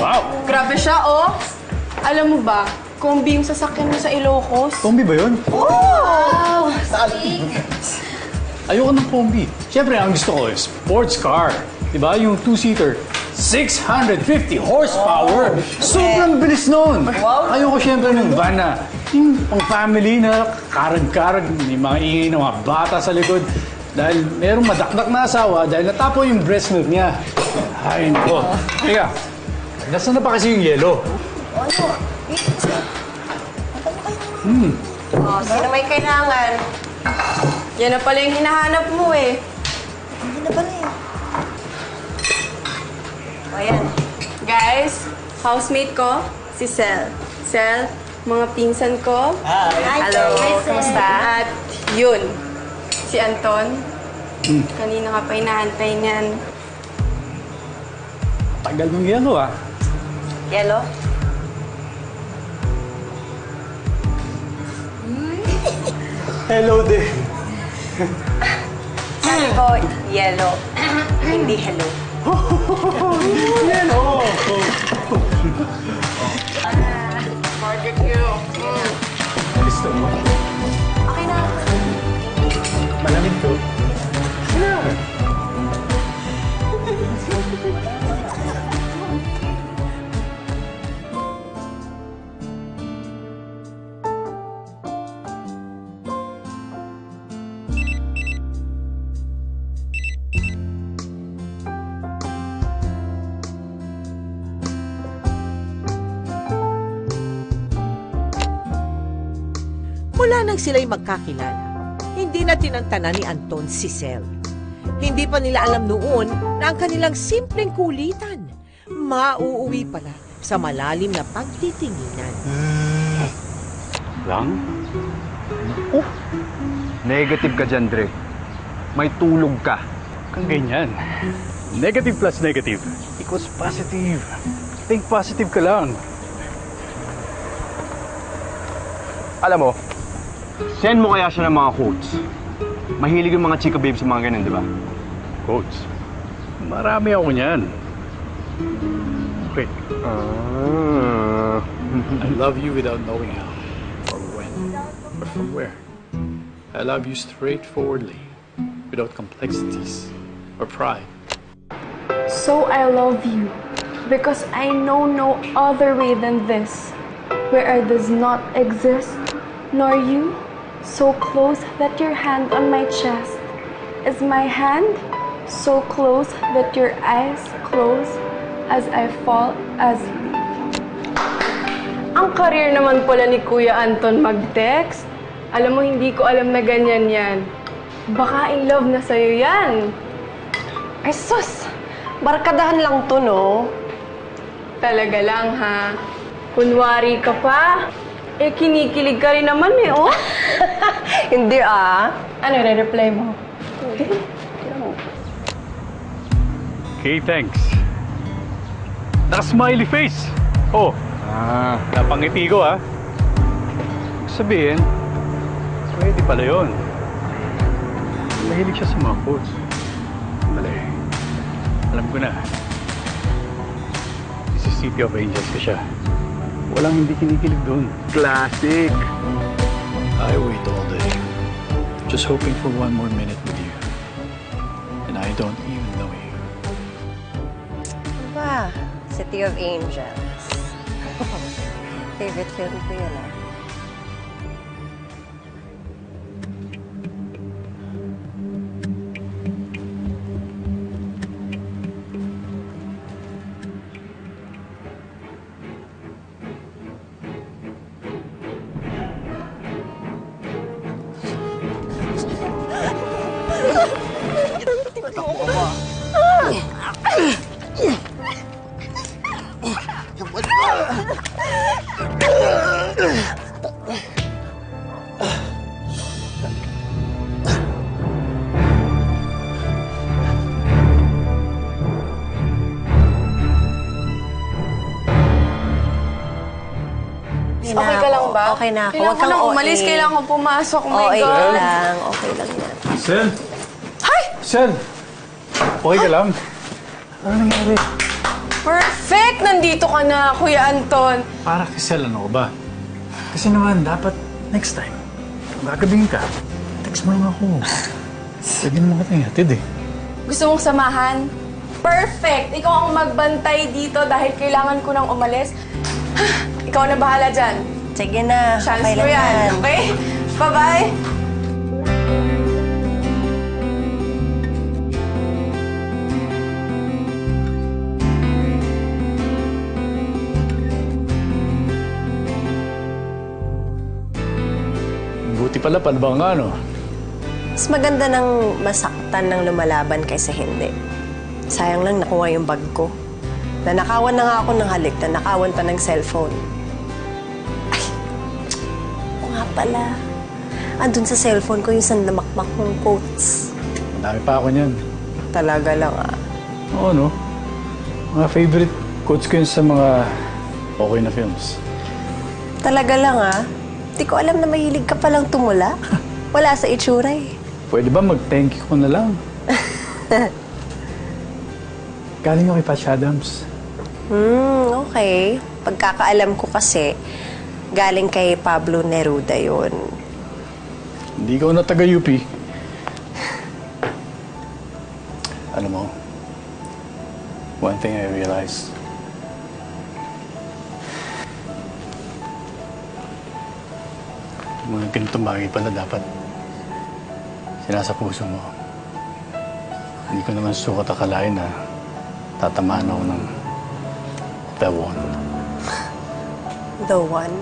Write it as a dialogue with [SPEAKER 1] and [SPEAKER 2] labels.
[SPEAKER 1] Wow!
[SPEAKER 2] Grabe siya, oh! Alam mo ba, kombi yung sasakyan mo sa Ilocos?
[SPEAKER 1] Kombi ba yun?
[SPEAKER 2] Wow!
[SPEAKER 1] Ayoko ng kombi. Siyempre, ang gusto ko is sports car. Diba? Yung two-seater. 650 horsepower! Sobrang bilis nun! Ayoko siyempre ng van na yung pang-family na karag-karag, may mga ingay ng mga bata sa likod. Dahil merong madakdak na asawa dahil natapo yung breast milk niya. Ay, nako. Teka, nasaan na pa kasi yung yelo?
[SPEAKER 3] Sino may kailangan?
[SPEAKER 2] Yan na pala yung hinahanap mo eh.
[SPEAKER 3] Hindi na pala yun. Ayan.
[SPEAKER 2] Guys, housemate ko, si Sel. Sel, mga pinsan ko.
[SPEAKER 3] Hi,
[SPEAKER 2] Hello.
[SPEAKER 3] Kumusta?
[SPEAKER 2] At yun, si Anton. Kanina ka pa inaantay niyan.
[SPEAKER 1] Tagal ng yelo, ah.
[SPEAKER 3] Yellow?
[SPEAKER 1] Hello din.
[SPEAKER 3] Sabi ko, yellow. Hindi hello.
[SPEAKER 1] Yelo!
[SPEAKER 2] Barbecue.
[SPEAKER 1] Gusto mo?
[SPEAKER 3] Okay na.
[SPEAKER 1] Malamig to.
[SPEAKER 4] Mula nang sila'y magkakilala, hindi na tinantana ni Anton si Sel. Hindi pa nila alam noon na ang kanilang simpleng kulitan, mauuwi pala sa malalim na pagtitinginan.
[SPEAKER 1] Lang?
[SPEAKER 5] Oh, negative ka dyan, Dre. May tulog ka.
[SPEAKER 1] Kang ganyan. Negative plus negative equals positive. Think positive ka lang.
[SPEAKER 5] Alam mo, send mo kaya siya ng mga quotes. Mahilig yung mga chika babes sa mga ganun, di ba?
[SPEAKER 1] Quotes. Marami ako niyan. Okay. I love you without knowing how, or when, or from where. I love you straightforwardly, without complexities or pride.
[SPEAKER 2] So I love you because I know no other way than this, where I does not exist, nor you, so close that your hand on my chest is my hand, so close that your eyes close as I fall asleep. Ang career naman pala ni Kuya Anton mag-text. Alam mo, hindi ko alam na ganyan yan. Baka in love na sa'yo yan.
[SPEAKER 3] Ay, sus! Barkadahan lang to, no?
[SPEAKER 2] Talaga lang, ha? Kunwari ka pa. Eh, kinikilig ka rin naman eh, oh.
[SPEAKER 3] Hindi, ah.
[SPEAKER 2] Ano, re-reply mo?
[SPEAKER 1] Okay, thanks. Naka-smiley face. Oh, napangiti ko, ah. Sabihin, pwede pala yun. Mahilig siya sa mga quotes. Pala eh. Alam ko na. This is City of Angels ka siya. Walang hindi kinikilig doon.
[SPEAKER 5] Classic.
[SPEAKER 1] I wait all day, just hoping for one more minute with you. And I don't even know you.
[SPEAKER 3] Ba, City of Angels. Favorite film ko yun, ah.
[SPEAKER 2] Okay ka lang ba?
[SPEAKER 3] Okay na ako.
[SPEAKER 2] Kailangan
[SPEAKER 3] Huwag kang
[SPEAKER 2] ko nang
[SPEAKER 3] OA.
[SPEAKER 2] umalis. Kailangan ko pumasok. Oh my
[SPEAKER 3] Okay
[SPEAKER 2] God.
[SPEAKER 3] lang. Okay lang yan.
[SPEAKER 1] Sel!
[SPEAKER 2] Hi!
[SPEAKER 1] Sel! Okay ka lang? Ano nangyari?
[SPEAKER 3] Perfect! Nandito ka na, Kuya Anton.
[SPEAKER 1] Para Kisel, ano ko ba? Kasi naman, dapat next time, kung gagabing ka, text mo lang ako. Pwede naman kita hatid eh.
[SPEAKER 2] Gusto mong samahan? Perfect! Ikaw ang magbantay dito dahil kailangan ko nang umalis. Ikaw na bahala dyan.
[SPEAKER 3] Sige na,
[SPEAKER 2] Chance
[SPEAKER 3] okay
[SPEAKER 2] mo
[SPEAKER 3] lang
[SPEAKER 2] yan,
[SPEAKER 3] yan.
[SPEAKER 2] okay? Bye-bye!
[SPEAKER 1] Buti pala, palbang nga, no?
[SPEAKER 3] Mas maganda ng masaktan ng lumalaban kaysa hindi. Sayang lang nakuha yung bag ko. Nanakawan na nga ako ng halik, nanakawan pa ng cellphone. Ay, oo nga pala. Andun sa cellphone ko yung sandamakmak kong quotes.
[SPEAKER 1] Madami pa ako niyan.
[SPEAKER 3] Talaga lang ah.
[SPEAKER 1] Oo, no? Mga favorite quotes ko yun sa mga okay na films.
[SPEAKER 3] Talaga lang ah. Di ko alam na mahilig ka palang tumula. Wala sa itsura eh.
[SPEAKER 1] Pwede ba mag-thank you ko na lang? Galing ako kay Patch Adams.
[SPEAKER 3] Okay. Pagkakaalam ko kasi, galing kay Pablo Neruda yun.
[SPEAKER 1] Hindi ko na taga-UP. Alam mo, one thing I realized, mga ganitong bagay pala dapat sinasa puso mo. Hindi ko naman sukat akalain na tatamaan ako ng the one.
[SPEAKER 3] The one.